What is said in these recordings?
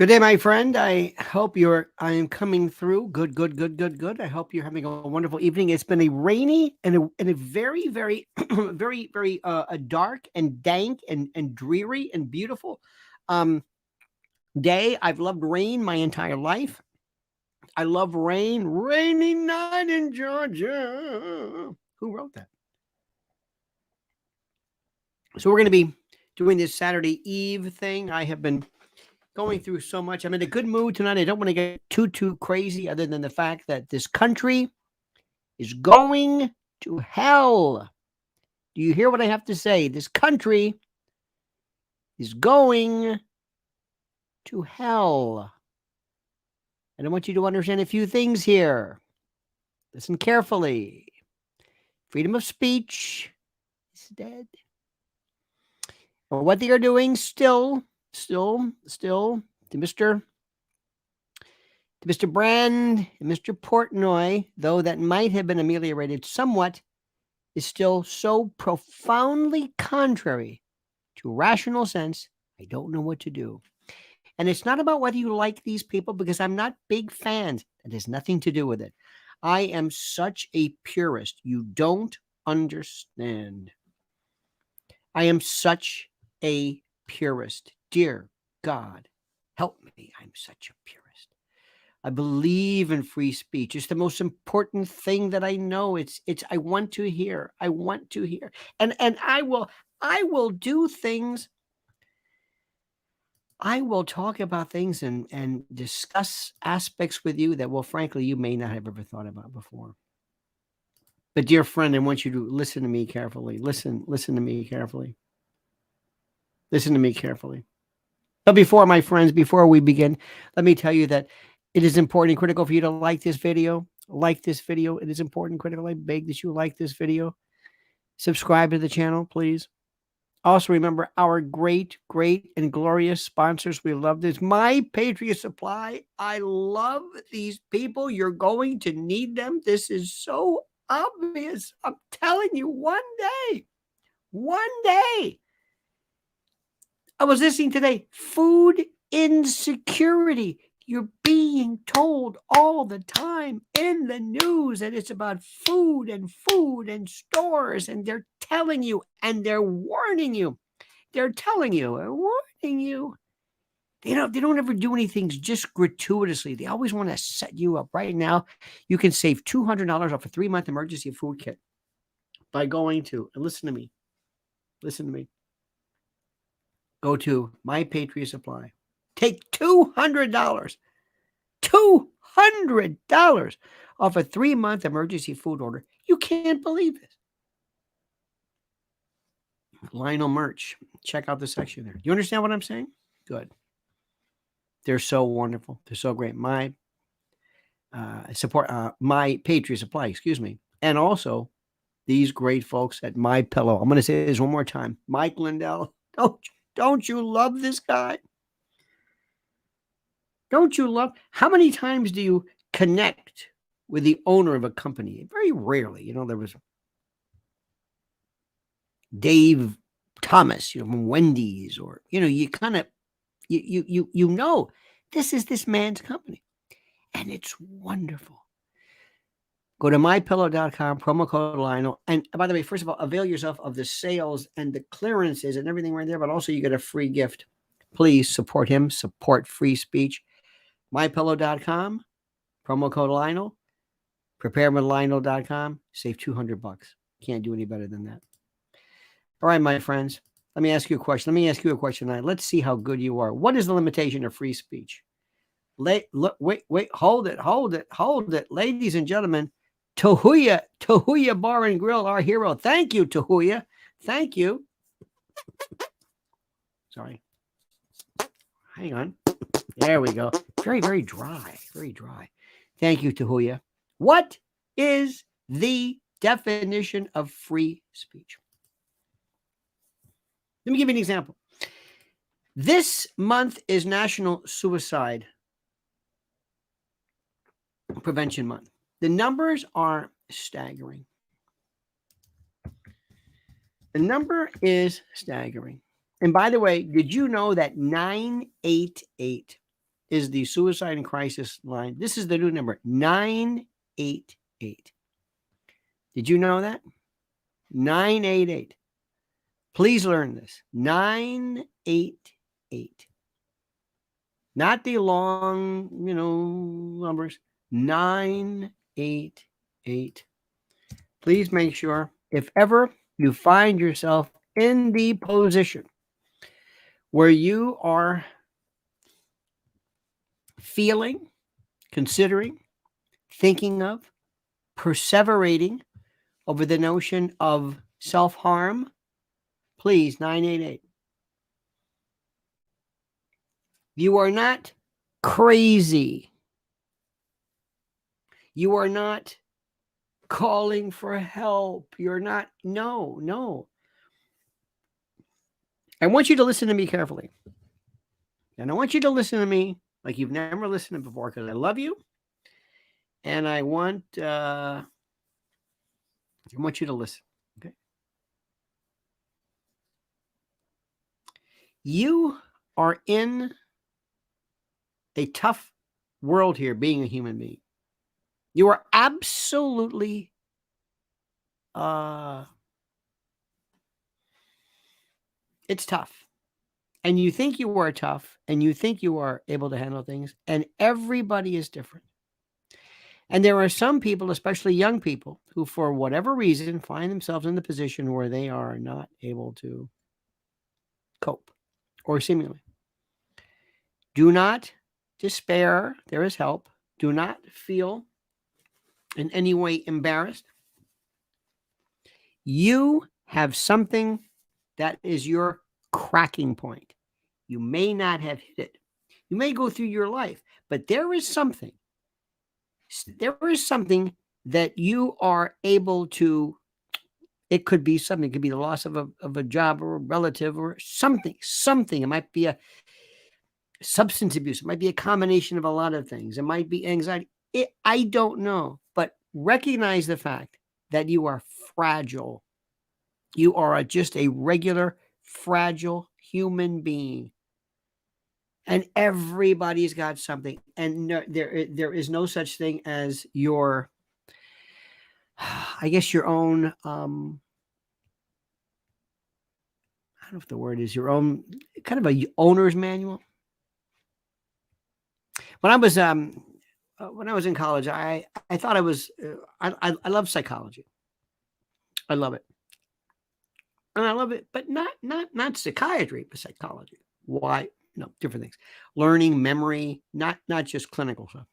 Good day, my friend. I am coming through. Good, good, good, good, good. I hope you're having a wonderful evening. It's been a rainy and a very, very, very a dark and dank and dreary and beautiful um day. I've loved rain my entire life. I love rain. Rainy night in Georgia. Who wrote that? So we're going to be doing this Saturday Eve thing. I have been going through so much. I'm in a good mood tonight. I don't want to get too crazy, other than the fact that this country is going to hell. Do you hear what I have to say? This country is going to hell. And I want you to understand a few things here. Listen carefully. Freedom of speech is dead. Or what they are doing still to Mr. Brand and Mr. Portnoy, though that might have been ameliorated somewhat, is still so profoundly contrary to rational sense, I don't know what to do. And it's not about whether you like these people, because I'm not big fans. It has nothing to do with it. I am such a purist. You don't understand. I am such a purist. Dear God, help me. I'm such a purist. I believe in free speech. It's the most important thing that I know. It's I want to hear. I want to hear. And I will do things. I will talk about things and discuss aspects with you that, well, frankly, you may not have ever thought about before. But dear friend, I want you to listen to me carefully. Listen to me carefully. Listen to me carefully. But before we begin, let me tell you that it is important and critical for you to like this video. Like this video. It is important and critical. I beg that you like this video. Subscribe to the channel, please. Also, remember our great and glorious sponsors. We love this. My Patriot Supply. I love these people. You're going to need them. This is so obvious. I'm telling you, one day. I was listening today. Food insecurity. You're being told all the time in the news that it's about food and stores, and they're telling you and they're warning you. They're telling you, warning you. They don't ever do anything just gratuitously. They always want to set you up. Right now, you can save $200 off a 3-month emergency food kit by going to, and listen to me. Go to My Patriot Supply. Take $200 off a 3-month emergency food order. You can't believe this. Lionel merch. Check out the section there. You understand what I'm saying? Good. They're so wonderful. They're so great. My Patriot Supply, excuse me. And also these great folks at My Pillow. I'm going to say this one more time. Mike Lindell. Don't you love this guy? Don't you love? How many times do you connect with the owner of a company? Very rarely. There was Dave Thomas, from Wendy's, or you kind of you this is this man's company, and it's wonderful. Go to mypillow.com, promo code Lionel. And by the way, first of all, avail yourself of the sales and the clearances and everything right there, but also you get a free gift. Please support him, support free speech. mypillow.com, promo code Lionel, preparewithlionel.com, save $200. Can't do any better than that. All right, my friends, let me ask you a question. Tonight. Let's see how good you are. What is the limitation of free speech? Wait, hold it. Ladies and gentlemen, Tahuya Bar and Grill, our hero. Thank you, Tahuya. Thank you. Sorry. Hang on. There we go. Very dry. Thank you, Tahuya. What is the definition of free speech? Let me give you an example. This month is National Suicide Prevention Month. The numbers are staggering. The number is staggering. And by the way, did you know that 988 is the suicide and crisis line. This is the new number, 988. Did you know that? 988. Please learn this. 988. Not the long, numbers. 988. Please make sure, if ever you find yourself in the position where you are feeling, considering, thinking of, perseverating over the notion of self-harm, please, 988. You are not crazy. You are not calling for help. You're not, no. I want you to listen to me carefully. And I want you to listen to me like you've never listened before, because I love you. And I want you to listen. Okay. You are in a tough world here, being a human being. You are absolutely it's tough. And you think you are tough, and you think you are able to handle things, and everybody is different. And there are some people, especially young people, who for whatever reason find themselves in the position where they are not able to cope, or seemingly. Do not despair. There is help. Do not feel in any way embarrassed. You have something that is your cracking point. You may not have hit it. You may go through your life, but there is something that you are able to. It could be something. It could be the loss of a job or a relative or something. It might be a substance abuse. It might be a combination of a lot of things. It might be anxiety. I don't know. But recognize the fact that you are fragile. You are just a regular, fragile human being. And everybody's got something. And there is no such thing as your, I guess, your own, I don't know if the word is your own, kind of a owner's manual. When I was in college, I thought I was, I love psychology. I love it. And I love it, but not psychiatry, but psychology. Why? No, different things. Learning, memory, not just clinical stuff.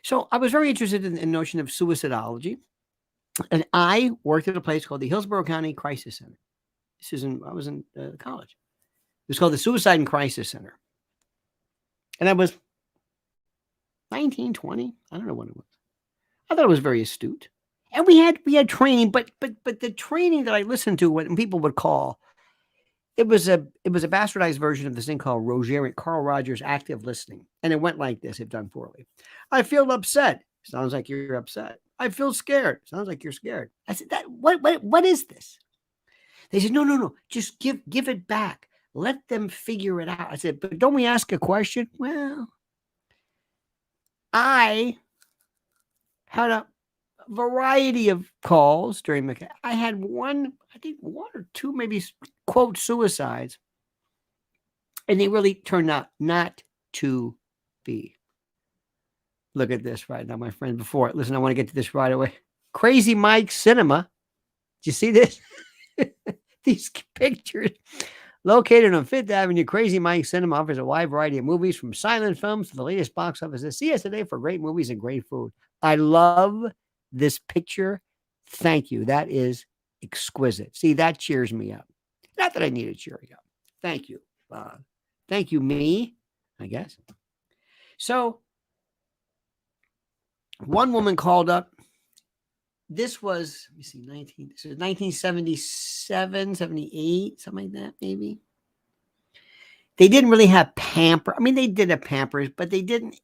So I was very interested in the notion of suicidology. And I worked at a place called the Hillsborough County Crisis Center. I was in college. It was called the Suicide and Crisis Center. And I was 19, 20. I don't know what it was. I thought it was very astute. And we had training, but the training that I listened to when people would call, it was a bastardized version of this thing called Carl Rogers active listening. And it went like this, if done poorly. I feel upset. Sounds like you're upset. I feel scared. Sounds like you're scared. I said, what is this? They said, no. Just give it back. Let them figure it out. I said, but don't we ask a question? Well, I had a variety of calls during the. I had one or two, maybe, quote, suicides, and they really turned out not to be. Look at this right now, my friend. Before, listen, I want to get to this right away. Crazy Mike Cinema. Did you see this? These pictures. Located on Fifth Avenue, Crazy Mike Cinema offers a wide variety of movies, from silent films to the latest box office. See us today for great movies and great food. I love this picture. Thank you. That is exquisite. See, that cheers me up. Not that I need it cheering up. Thank you. Thank you, me, I guess. So, one woman called up. This was, let me see, 1977, 78, something like that, maybe. They didn't really have Pampers. I mean, they did have Pampers, but they didn't.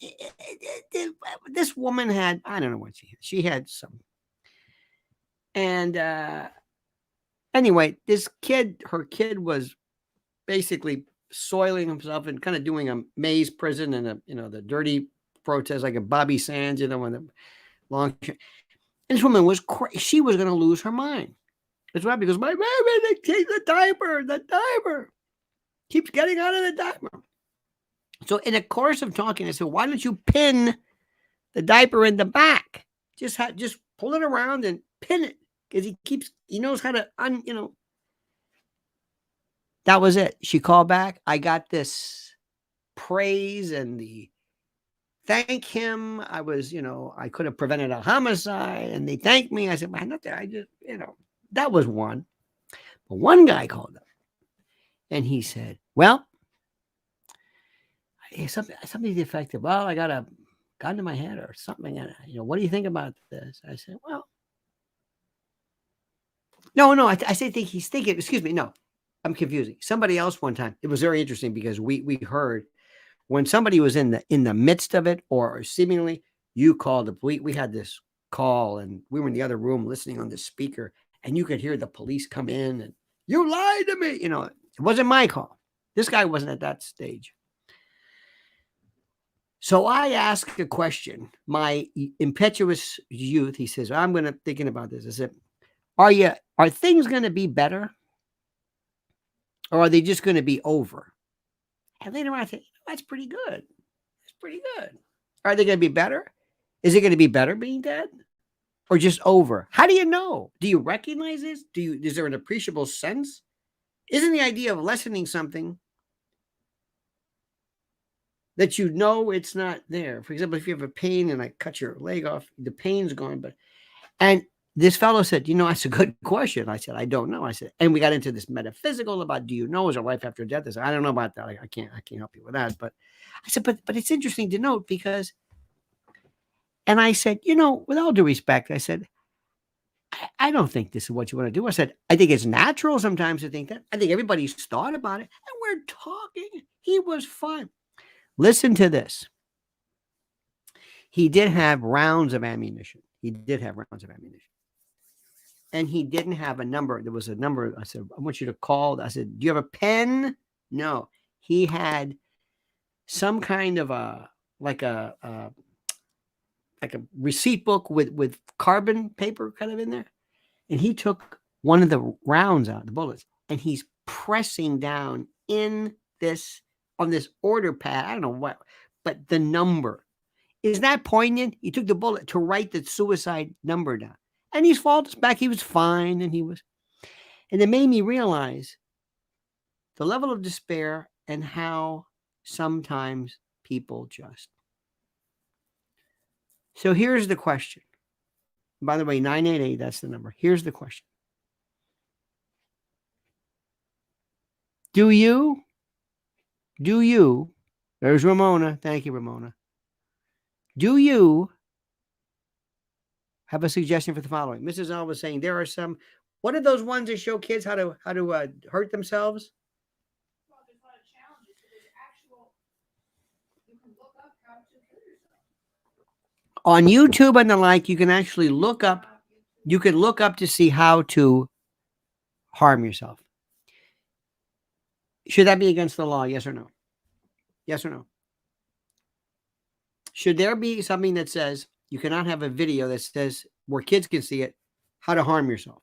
This woman had, I don't know what she had. She had some. And anyway, her kid was basically soiling himself and kind of doing a maze prison and the dirty protest like a Bobby Sands, when the long. And this woman was she was going to lose her mind. That's right, because my baby, the diaper keeps getting out of the diaper. So in the course of talking, I said, why don't you pin the diaper in the back? Just pull it around and pin it, because he knows how to That was it. She called back. I got this praise and the thank him. I was, I could have prevented a homicide, and they thanked me. I said, man, nothing. I just, that was one. But one guy called up and he said, well, something to the effect of, well, I got a gun to my head or something. And, what do you think about this? I said, well, no, I think he's thinking, excuse me, no, I'm confusing. Somebody else one time, it was very interesting because we heard when somebody was in the midst of it, or seemingly, you called the police. We had this call and we were in the other room listening on the speaker, and you could hear the police come in and, you lied to me. It wasn't my call. This guy wasn't at that stage. So I asked a question. My impetuous youth, he says, I'm thinking about this. I said, are things going to be better? Or are they just going to be over? And later on I think, that's pretty good. That's pretty good. Are they going to be better? Is it going to be better being dead? Or just over? How do you know? Do you recognize this? Is there an appreciable sense? Isn't the idea of lessening something that it's not there? For example, if you have a pain and I cut your leg off, the pain's gone. And this fellow said, that's a good question. I said, I don't know. I said, and we got into this metaphysical about, do you know, is there life after death? I said, I don't know about that. I can't help you with that. But I said, but it's interesting to note because, and I said, with all due respect, I said, I don't think this is what you want to do. I said, I think it's natural sometimes to think that. I think everybody's thought about it. And we're talking. He was fine. Listen to this. He did have rounds of ammunition. And he didn't have a number. There was a number. I said, I want you to call. I said, do you have a pen? No. He had some kind of like a receipt book with carbon paper kind of in there. And he took one of the rounds out, the bullets, and he's pressing down on this order pad. I don't know what, but the number. Is that poignant? He took the bullet to write the suicide number down. And he's fallen back. He was fine. And it made me realize the level of despair and how sometimes people just. So here's the question. By the way, 988, that's the number. Here's the question. Do you, there's Ramona. Thank you, Ramona. Do you have a suggestion for the following? Mrs. L was saying there are some. What are those ones that show kids how to hurt themselves? Well, there's a lot of challenges. You can look up how to kill yourself. On YouTube and the like, you can actually look up. You can look up to see how to harm yourself. Should that be against the law? Yes or no? Yes or no? Should there be something that says you cannot have a video that says where kids can see it, how to harm yourself?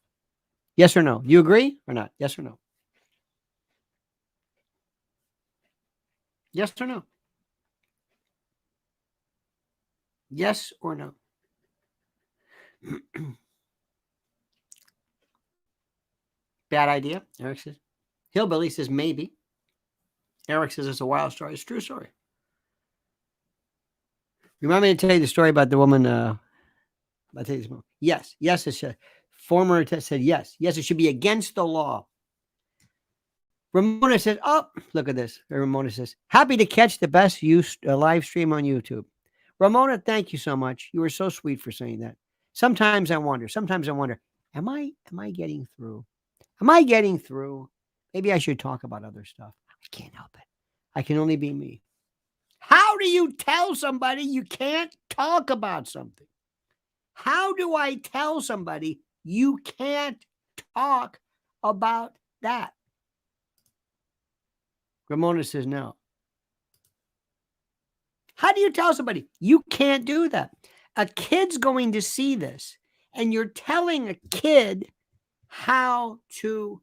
Yes or no? You agree or not? Yes or no? Yes or no? Yes or no? Bad idea. Eric says. Hillbilly says maybe. Eric says it's a wild story. It's a true story. You want me to tell you the story about the woman? I'll tell you this moment. Yes. Yes, it should. Former test said yes. Yes, it should be against the law. Ramona says, oh, look at this. Ramona says, happy to catch the best live stream on YouTube. Ramona, thank you so much. You were so sweet for saying that. Sometimes I wonder, am I getting through? Am I getting through? Maybe I should talk about other stuff. I can't help it. I can only be me. How do you tell somebody you can't talk about something? How do I tell somebody you can't talk about that? Ramona says no. How do you tell somebody? You can't do that. A kid's going to see this, and you're telling a kid how to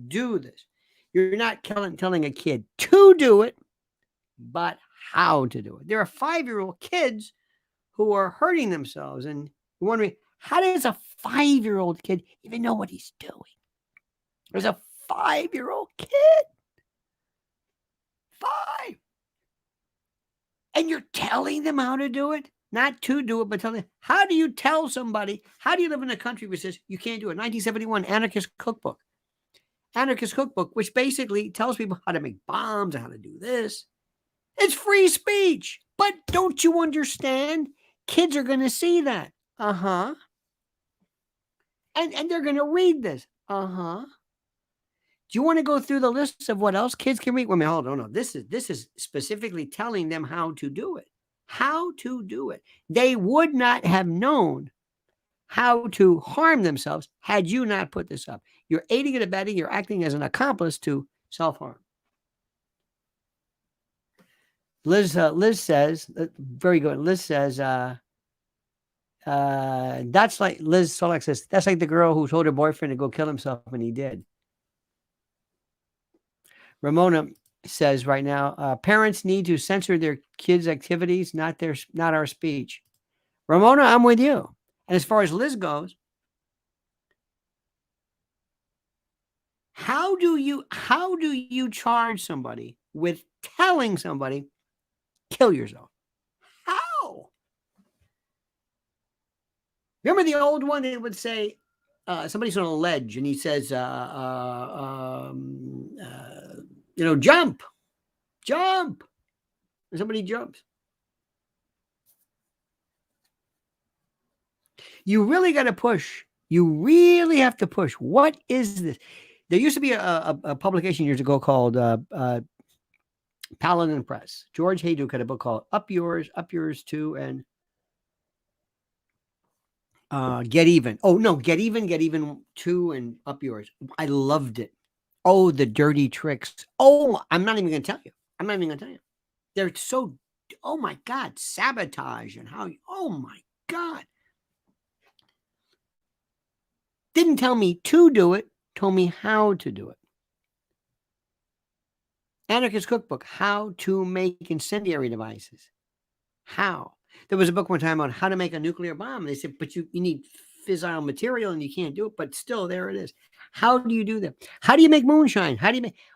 do this. You're not telling a kid to do it, but how to do it. There are 5-year-old kids who are hurting themselves and wondering, how does a 5-year-old kid even know what he's doing? There's a 5-year-old kid. 5. And you're telling them how to do it? Not to do it, but telling them. How do you tell somebody? How do you live in a country which says you can't do it? 1971 Anarchist Cookbook. Anarchist Cookbook, which basically tells people how to make bombs and how to do this. It's free speech. But don't you understand? Kids are going to see that. Uh-huh. And they're going to read this. Uh-huh. Do you want to go through the list of what else kids can read? Well, I mean, hold on. No. This is specifically telling them how to do it. How to do it. They would not have known how to harm themselves had you not put this up. You're aiding and abetting. You're acting as an accomplice to self-harm. Liz says, very good. Liz says, that's like, Liz Solak says, that's like the girl who told her boyfriend to go kill himself and he did. Ramona says right now, parents need to censor their kids' activities, not our speech. Ramona, I'm with you. And as far as Liz goes, how do you charge somebody with telling somebody kill yourself? How? Remember the old one that would say, somebody's on a ledge and he says, jump. And somebody jumps. You really got to push. You really have to push. What is this? There used to be a publication years ago called Paladin Press. George Hayduke had a book called Up Yours Too, and Get Even. Oh, no, Get Even Too, and Up Yours. I loved it. Oh, the dirty tricks. Oh, I'm not even going to tell you. They're so, oh my God, sabotage and how, oh my God. Didn't tell me to do it, told me how to do it. Anarchist Cookbook, how to make incendiary devices. How? There was a book one time on how to make a nuclear bomb. And they said, but you need fissile material and you can't do it, but still there it is. How do you do that? How do you make moonshine?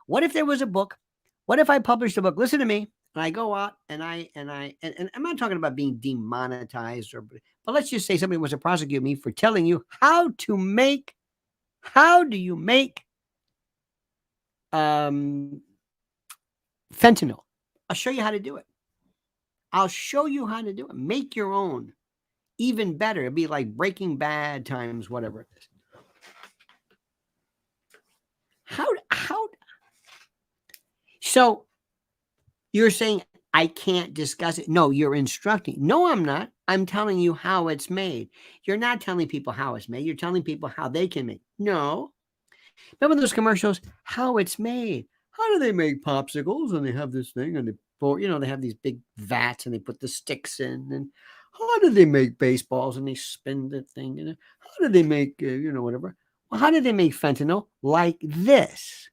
What if there was a book? What if I published a book? Listen to me. And I go out and I'm not talking about being demonetized but let's just say somebody wants to prosecute me for telling you how do you make fentanyl. I'll show you how to do it. Make your own. Even better. It'd be like Breaking Bad times whatever it is. How? So you're saying I can't discuss it? No, you're instructing. No, I'm not. I'm telling you how it's made. You're not telling people how it's made. You're telling people how they can make. No. Remember those commercials? How it's made. How do they make popsicles? And they have this thing and they have these big vats and they put the sticks in. And how do they make baseballs and they spin the thing? And how do they make, whatever? Well, how do they make fentanyl? Like this.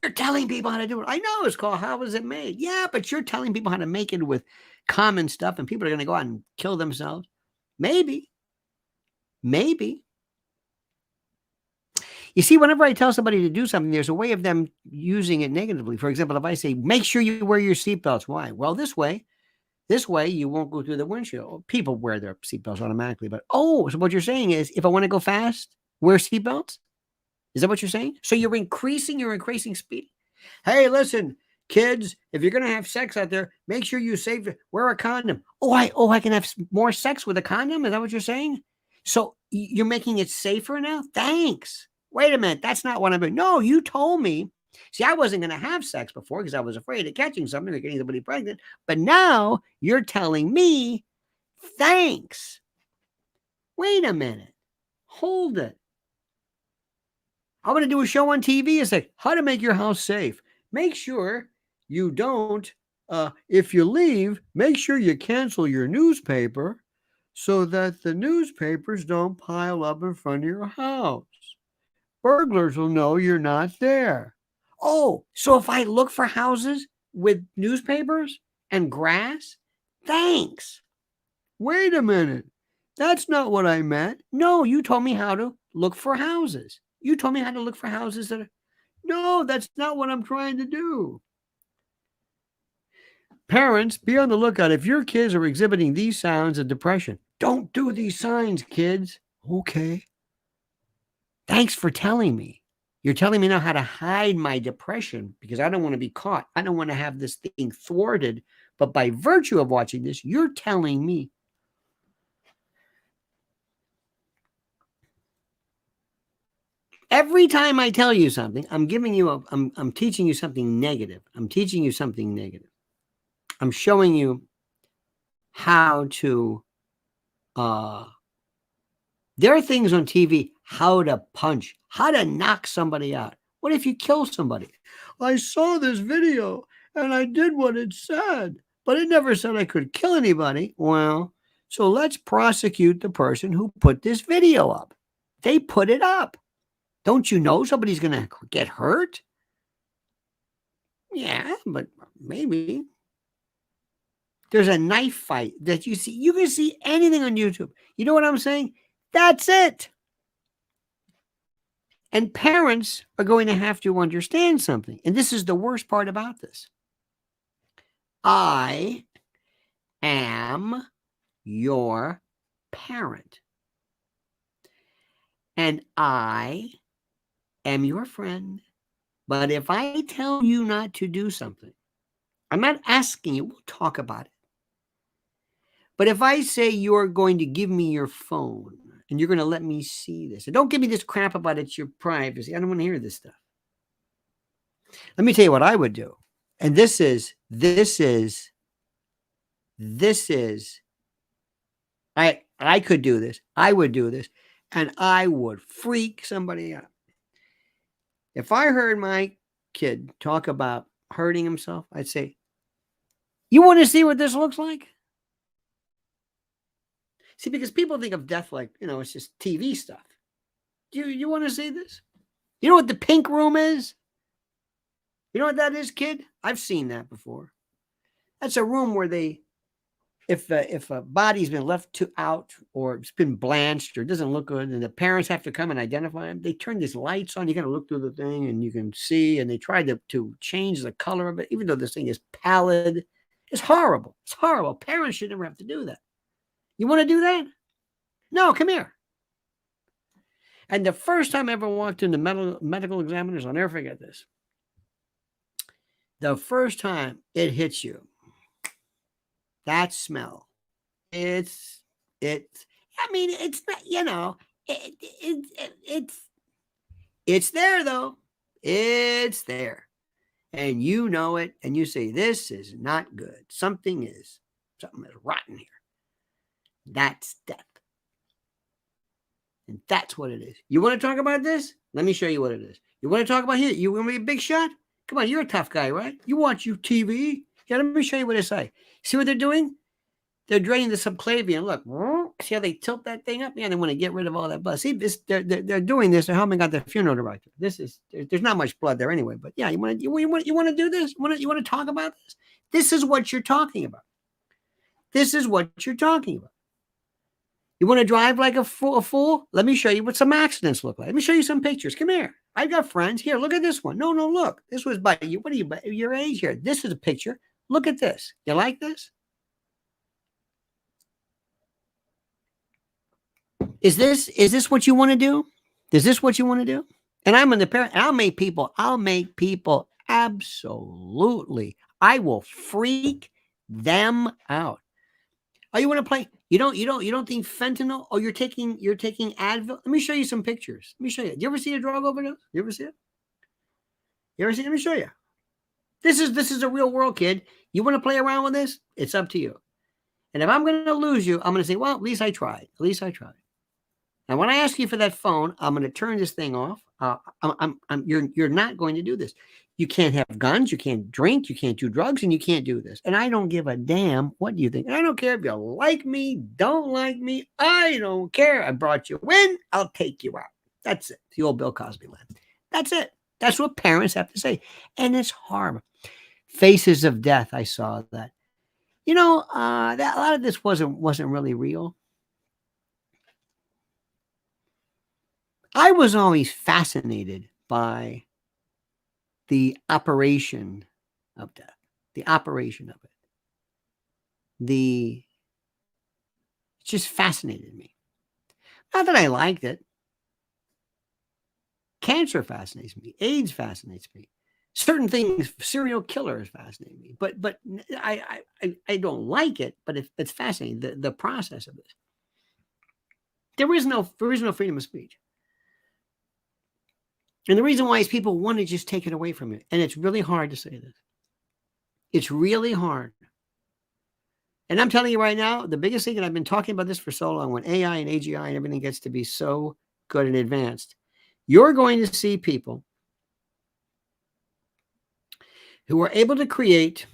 You're telling people how to do it. I know it's called How Is It Made? Yeah, but you're telling people how to make it with common stuff and people are going to go out and kill themselves. Maybe. You see, whenever I tell somebody to do something, there's a way of them using it negatively. For example, if I say, make sure you wear your seatbelts. Why? Well, this way you won't go through the windshield. People wear their seatbelts automatically. But, so what you're saying is, if I want to go fast, wear seatbelts? Is that what you're saying? So you're increasing speed. Hey, listen, kids, if you're going to have sex out there, make sure you wear a condom. I can have more sex with a condom? Is that what you're saying? So you're making it safer now? Thanks. Wait a minute. That's not what I'm doing. No, you told me. See, I wasn't going to have sex before because I was afraid of catching something or getting somebody pregnant. But now you're telling me, thanks. Wait a minute. Hold it. I'm going to do a show on TV. It's like how to make your house safe. make sure you don't, if you leave, make sure you cancel your newspaper so that the newspapers don't pile up in front of your house. Burglars will know you're not there. Oh, so if I look for houses with newspapers and grass, thanks. Wait a minute. That's not what I meant. No, you told me how to look for houses. You told me how to look for houses that are. No, that's not what I'm trying to do. Parents, be on the lookout. If your kids are exhibiting these signs of depression, don't do these signs, kids. Okay. Thanks for telling me. You're telling me now how to hide my depression because I don't want to be caught. I don't want to have this thing thwarted. But by virtue of watching this, you're telling me. Every time I tell you something, I'm teaching you something negative. I'm teaching you something negative. I'm showing you how to, there are things on TV, how to punch, how to knock somebody out. What if you kill somebody? I saw this video and I did what it said, but it never said I could kill anybody. Well, so let's prosecute the person who put this video up. They put it up. Don't you know somebody's going to get hurt? Yeah, but maybe. There's a knife fight that you see. You can see anything on YouTube. You know what I'm saying? That's it. And parents are going to have to understand something. And this is the worst part about this. I am your parent. And I am your friend. But if I tell you not to do something, I'm not asking you, we'll talk about it. But if I say you're going to give me your phone and you're going to let me see this, and don't give me this crap about it's your privacy. I don't want to hear this stuff. Let me tell you what I would do. And this is, I could do this. I would do this. And I would freak somebody out. If I heard my kid talk about hurting himself, I'd say, you want to see what this looks like? See, because people think of death like, it's just TV stuff. You want to see this? You know what the pink room is? You know what that is, kid? I've seen that before. That's a room where if a body's been left out or it's been blanched or doesn't look good and the parents have to come and identify them, they turn these lights on. You got to look through the thing and you can see, and they try to change the color of it, even though this thing is pallid. It's horrible. It's horrible. Parents should never have to do that. You want to do that? No, come here. And the first time I ever walked into medical examiners, I'll never forget this. The first time it hits you, that smell, it's not, it's there though. It's there. And you know it. And you say, this is not good. Something is rotten here. That's death. And that's what it is. You want to talk about this? Let me show you what it is. You want to talk about here? You want to be a big shot? Come on, you're a tough guy, right? You watch your TV. Yeah, let me show you what they say. See what they're doing? They're draining the subclavian. Look, see how they tilt that thing up? Yeah, they want to get rid of all that blood. See, they're doing this. They're helping out the funeral director. There's not much blood there anyway. But yeah, you want to do this? You want to talk about this? This is what you're talking about. This is what you're talking about. You want to drive like a fool? Let me show you what some accidents look like. Let me show you some pictures. Come here. I've got friends. Here, look at this one. No, look. This was by you. What are you, your age here? This is a picture. Look at this. You like this? Is this what you want to do? Is this what you want to do? And I'm in the parent. I'll make people absolutely. I will freak them out. Oh, you want to play? You don't think fentanyl? Oh, you're taking Advil? Let me show you some pictures. Let me show you. Do you ever see a drug overdose? You ever see it? Let me show you. This is a real world, kid. You want to play around with this? It's up to you. And if I'm going to lose you, I'm going to say, well, at least I tried. At least I tried. Now, when I ask you for that phone, I'm going to turn this thing off. You're not going to do this. You can't have guns, you can't drink, you can't do drugs, and you can't do this. And I don't give a damn what you think. And I don't care if you like me, don't like me. I don't care. I brought you in, I'll take you out. That's it. The old Bill Cosby line. That's it. That's what parents have to say. And it's horrible. Faces of Death, I saw that. You know, that a lot of this wasn't really real. I was always fascinated by the operation of death, the operation of it. It just fascinated me. Not that I liked it. Cancer fascinates me. AIDS fascinates me. Certain things, serial killers fascinate me. But I don't like it, but it's fascinating. The process of this. There is no freedom of speech. And the reason why is people want to just take it away from you. And it's really hard to say this. It's really hard. And I'm telling you right now, the biggest thing, and I've been talking about this for so long, when AI and AGI and everything gets to be so good and advanced, you're going to see people who are able to create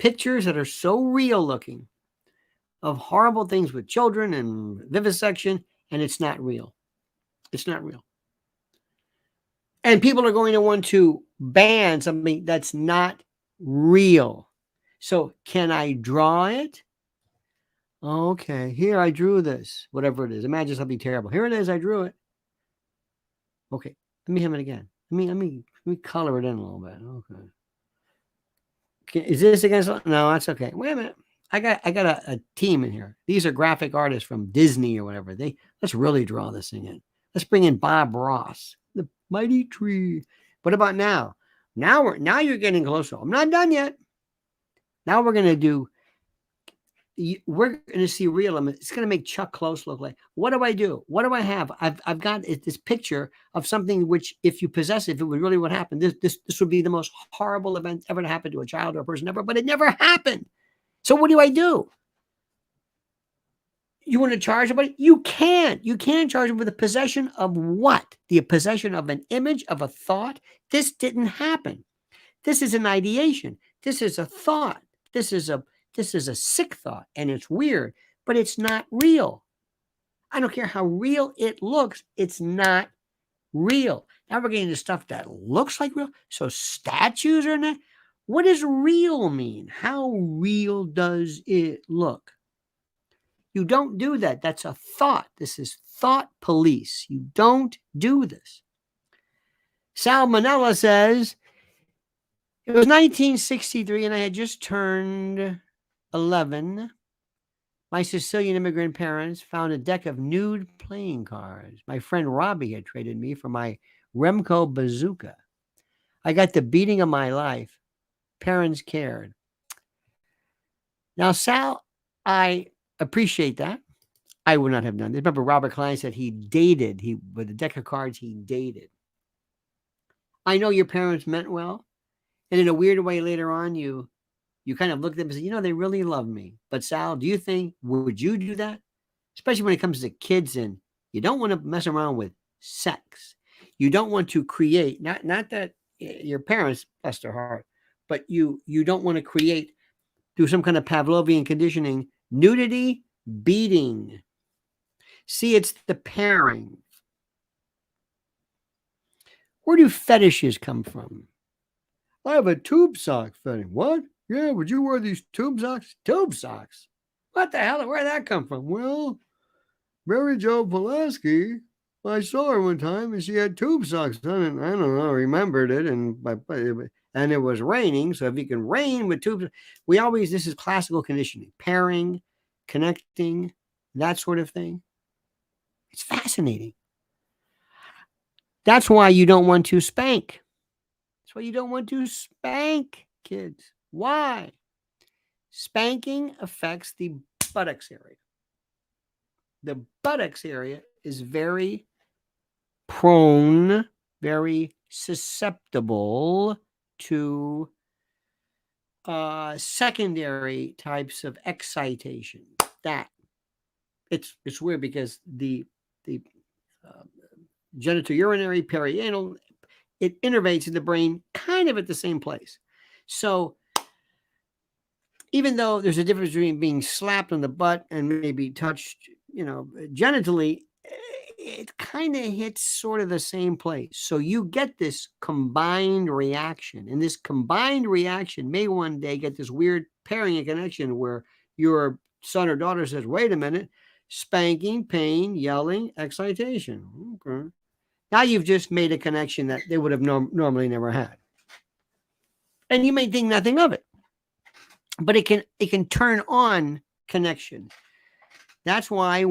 pictures that are so real looking of horrible things with children and vivisection, and it's not real. It's not real. And people are going to want to ban something that's not real. So can I draw it? Okay, here I drew this, whatever it is. Imagine something terrible. Here it is, I drew it. Okay, let me have it again. Let me color it in a little bit. Okay. Is this against? No, that's okay. Wait a minute. I got a team in here. These are graphic artists from Disney or whatever. Let's really draw this thing in. Let's bring in Bob Ross, the mighty tree. What about now? Now you're getting closer. I'm not done yet. Now we're going to see real. It's going to make Chuck Close look like. What do I do? What do I have? I've got this picture of something which, if you possess it, if it was really what happened, this would be the most horrible event ever to happen to a child or a person ever. But it never happened. So what do I do? You want to charge somebody? You can't. You can't charge them with the possession of what? The possession of an image, of a thought. This didn't happen. This is an ideation. This is a thought. This is a sick thought, and it's weird, but it's not real. I don't care how real it looks. It's not real. Now we're getting to stuff that looks like real. So statues are in there. What does real mean? How real does it look? You don't do that. That's a thought. This is thought police. You don't do this. Sal Manella says, it was 1963 and I had just turned 11. My Sicilian immigrant parents found a deck of nude playing cards. My friend Robbie had traded me for my Remco bazooka. I got the beating of my life. Parents cared. Now, Sal, I appreciate that. I would not have done this. Remember, Robert Klein said with a deck of cards, he dated. I know your parents meant well. And in a weird way, later on, you kind of look at them and say, they really love me. But Sal, would you do that? Especially when it comes to kids, and you don't want to mess around with sex. You don't want to create, not that your parents, bless their heart, but you don't want to create through some kind of Pavlovian conditioning, nudity, beating. See, it's the pairing. Where do fetishes come from? I have a tube sock fetish. What? Yeah, would you wear these tube socks? Tube socks? What the hell? Where'd that come from? Well, Mary Jo Pulaski, I saw her one time and she had tube socks on, and I don't know, I remembered it, and it was raining. So if you can rain with tubes, this is classical conditioning, pairing, connecting, that sort of thing. It's fascinating. That's why you don't want to spank. That's why you don't want to spank kids. Why? Spanking affects the buttocks area. The buttocks area is very prone, very susceptible to secondary types of excitation. That it's weird because the genitourinary perianal it innervates in the brain kind of at the same place. So even though there's a difference between being slapped on the butt and maybe touched, genitally, it kind of hits sort of the same place. So you get this combined reaction, and this combined reaction may one day get this weird pairing and connection where your son or daughter says, wait a minute, spanking, pain, yelling, excitation. Okay. Now you've just made a connection that they would have normally never had. And you may think nothing of it, but it can turn on connection. That's why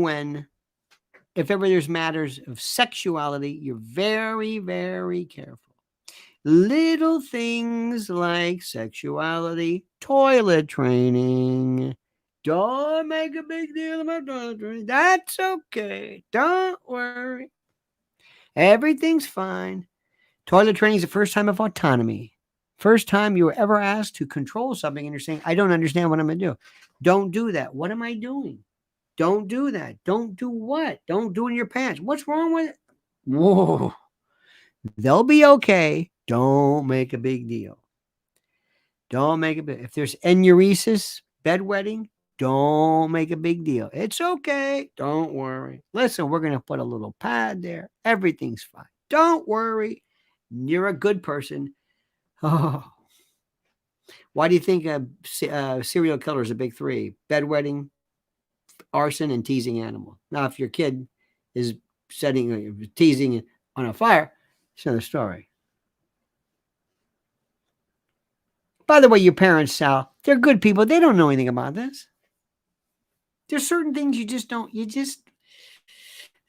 if ever there's matters of sexuality, you're very, very careful. Little things like sexuality, toilet training. Don't make a big deal about toilet training. That's okay. Don't worry. Everything's fine. Toilet training is the first time of autonomy. First time you were ever asked to control something and you're saying, I don't understand what I'm going to do. Don't do that. What am I doing? Don't do that. Don't do what? Don't do it in your pants. What's wrong with it? Whoa. They'll be okay. Don't make a big deal. Don't make a big. If there's enuresis, bedwetting, don't make a big deal. It's okay. Don't worry. Listen, we're going to put a little pad there. Everything's fine. Don't worry. You're a good person. Oh. Why do you think serial killers are big three? Bedwetting, arson, and teasing animal. Now, if your kid is teasing on a fire, it's another story. By the way, your parents, Sal, they're good people. They don't know anything about this. There's certain things you just don't.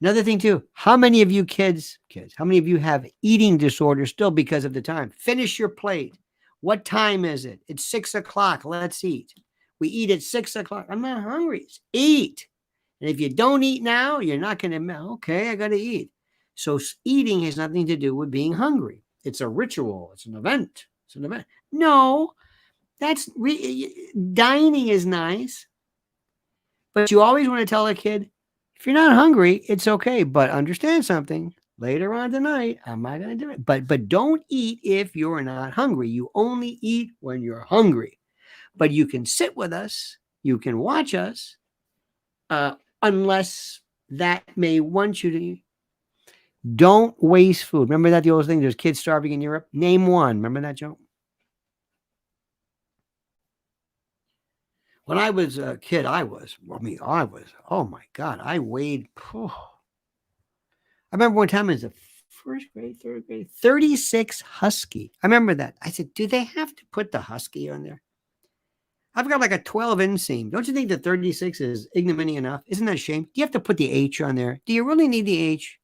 Another thing too. How many of you kids, how many of you have eating disorders still because of the time? Finish your plate. What time is it? It's 6 o'clock. Let's eat. We eat at 6 o'clock. I'm not hungry. Eat. And if you don't eat now, you're not going to, okay, I got to eat. So eating has nothing to do with being hungry. It's a ritual. It's an event. It's an event. No, dining is nice. But you always want to tell a kid, if you're not hungry, it's okay. But understand something. Later on tonight, I'm not going to do it. But don't eat if you're not hungry. You only eat when you're hungry. But you can sit with us. You can watch us. Unless that may want you to. Don't waste food. Remember that the old thing? There's kids starving in Europe. Name one. Remember that joke? When I was a kid, oh my God, I weighed. I remember one time in the first grade, third grade, 36 husky. I remember that. I said, do they have to put the husky on there? I've got like a 12 inseam. Don't you think the 36 is ignominy enough? Isn't that a shame? Do you have to put the H on there? Do you really need the H?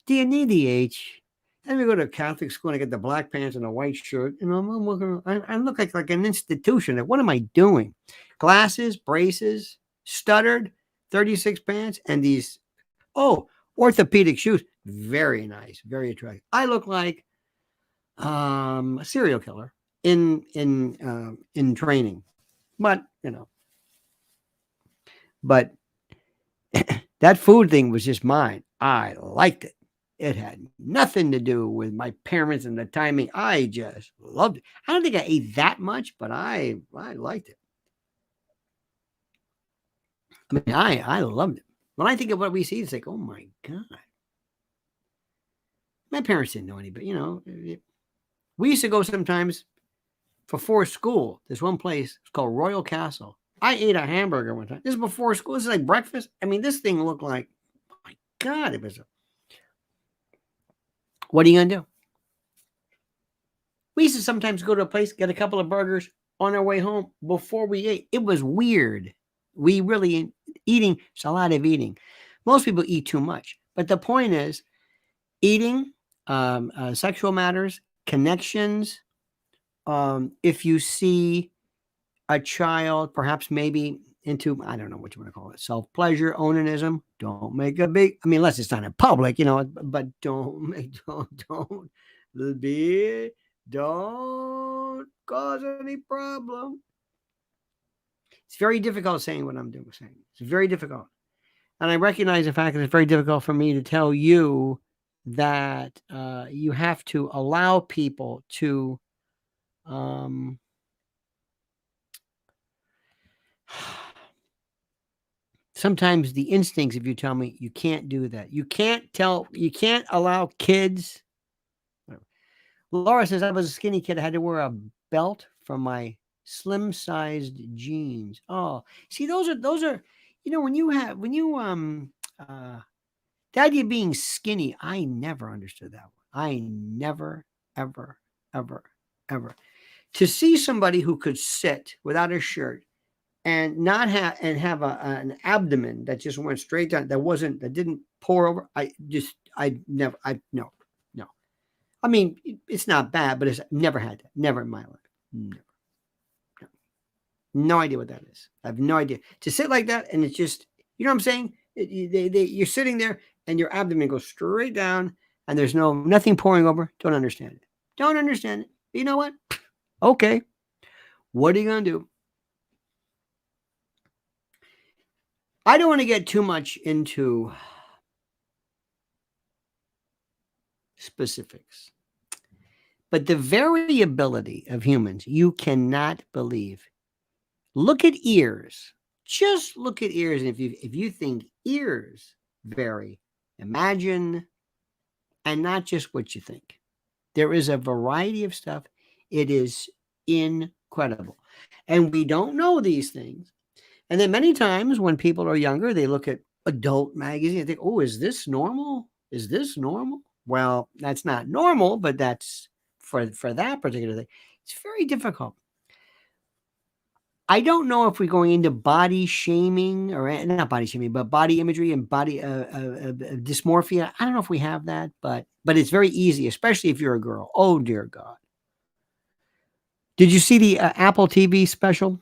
Do you need the H? Then we go to Catholic school and I get the black pants and a white shirt. And I look like an institution. What am I doing? Glasses, braces, stuttered, 36 pants, and these, orthopedic shoes. Very nice, very attractive. I look like a serial killer in training. But, but that food thing was just mine. I liked it. It had nothing to do with my parents and the timing. I just loved it. I don't think I ate that much, but I liked it. I mean, I loved it. When I think of what we see, it's like, oh my God. My parents didn't know any, but we used to go sometimes before school. There's one place, it's called Royal Castle. I ate a hamburger one time. This is before school. This is like breakfast. I mean, this thing looked like, oh my God, it was what are you going to do? We used to sometimes go to a place, get a couple of burgers on our way home before we ate. It was weird. We really eating, it's a lot of eating. Most people eat too much. But the point is, eating, sexual matters, connections. If you see a child, perhaps maybe into, I don't know what you want to call it, self-pleasure, onanism, don't make a big, unless it's not in public, but don't cause any problem. It's very difficult saying what I'm saying. It's very difficult. And I recognize the fact that it's very difficult for me to tell you that you have to allow people to sometimes the instincts, if you tell me you can't do that, you can't allow kids. Laura says, I was a skinny kid. I had to wear a belt for my slim sized jeans. Oh, see, those are, when you the idea of being skinny, I never understood that one. I never, ever, ever, ever. To see somebody who could sit without a shirt and not have an abdomen that just went straight down, that didn't pour over. No. I mean, it's not bad, but it's never had that. Never in my life. Never. No idea what that is. I have no idea. To sit like that, and it's just, you know what I'm saying? You're sitting there, and your abdomen goes straight down, and there's nothing pouring over. Don't understand it. Don't understand it. But you know what? Okay. What are you going to do? I don't want to get too much into specifics, but the variability of humans, you cannot believe. Look at ears. Just look at ears. And if you think ears vary, imagine, and not just what you think. There is a variety of stuff. It is incredible. And we don't know these things. And then many times when people are younger, they look at adult magazines and think, oh, is this normal? Is this normal? Well, that's not normal, but that's for that particular thing. It's very difficult. I don't know if we're going into body shaming, or not body shaming, but body imagery and body dysmorphia. I don't know if we have that, but it's very easy, especially if you're a girl. Oh, dear God. Did you see the Apple TV special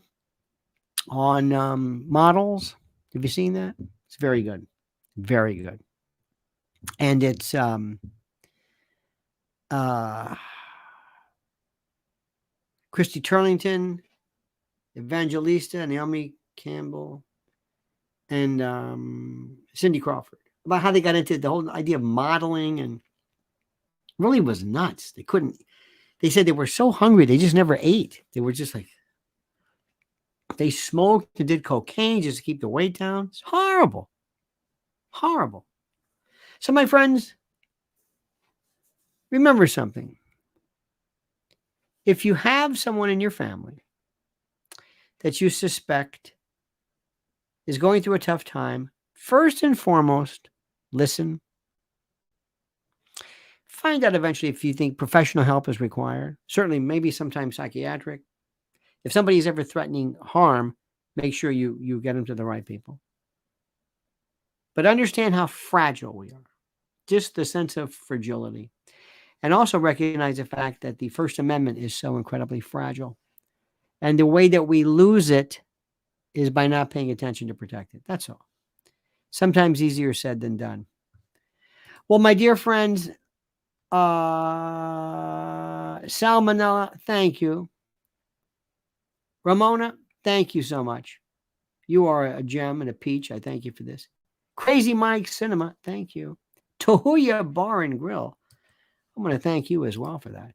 on models? Have you seen that? It's very good. Very good. And it's Christy Turlington, Evangelista, Naomi Campbell, and Cindy Crawford, about how they got into the whole idea of modeling, and really was nuts. They said they were so hungry, they just never ate. They were just like, they smoked and did cocaine just to keep the weight down. It's horrible. Horrible. So, my friends, remember something. If you have someone in your family that you suspect is going through a tough time, first and foremost, listen. Find out eventually if you think professional help is required. Certainly, maybe sometimes psychiatric. If somebody is ever threatening harm, make sure you get them to the right people. But understand how fragile we are. Just the sense of fragility. And also recognize the fact that the First Amendment is so incredibly fragile. And the way that we lose it is by not paying attention to protect it. That's all. Sometimes easier said than done. Well, my dear friends, Salmonella, thank you. Ramona, thank you so much. You are a gem and a peach. I thank you for this. Crazy Mike Cinema, thank you. Tahuya Bar and Grill, I'm going to thank you as well for that.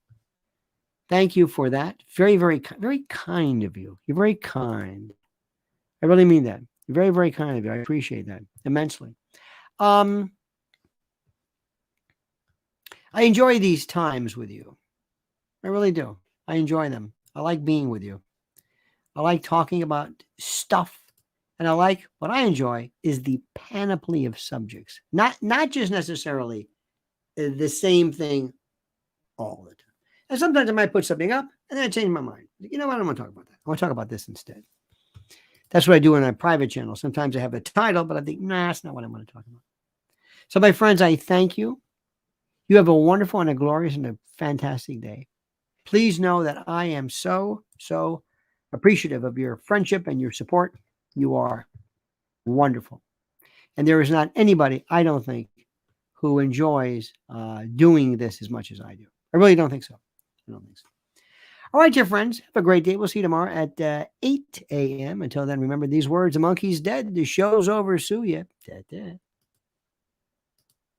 Thank you for that. Very, very, very kind of you. You're very kind. I really mean that. You're very, very kind of you. I appreciate that immensely. I enjoy these times with you. I really do. I enjoy them. I like being with you. I like talking about stuff. And what I enjoy is the panoply of subjects. Not just necessarily the same thing all the time. And sometimes I might put something up and then I change my mind. You know what? I don't want to talk about that. I want to talk about this instead. That's what I do on a private channel. Sometimes I have a title, but I think, nah, that's not what I want to talk about. So, my friends, I thank you. You have a wonderful and a glorious and a fantastic day. Please know that I am so, so appreciative of your friendship and your support. You are wonderful. And there is not anybody, I don't think, who enjoys doing this as much as I do. I really don't think so. I don't think so. All right, dear friends, have a great day. We'll see you tomorrow at 8 a.m. Until then, remember these words: the monkey's dead. The show's over. Sue ya. Da, da.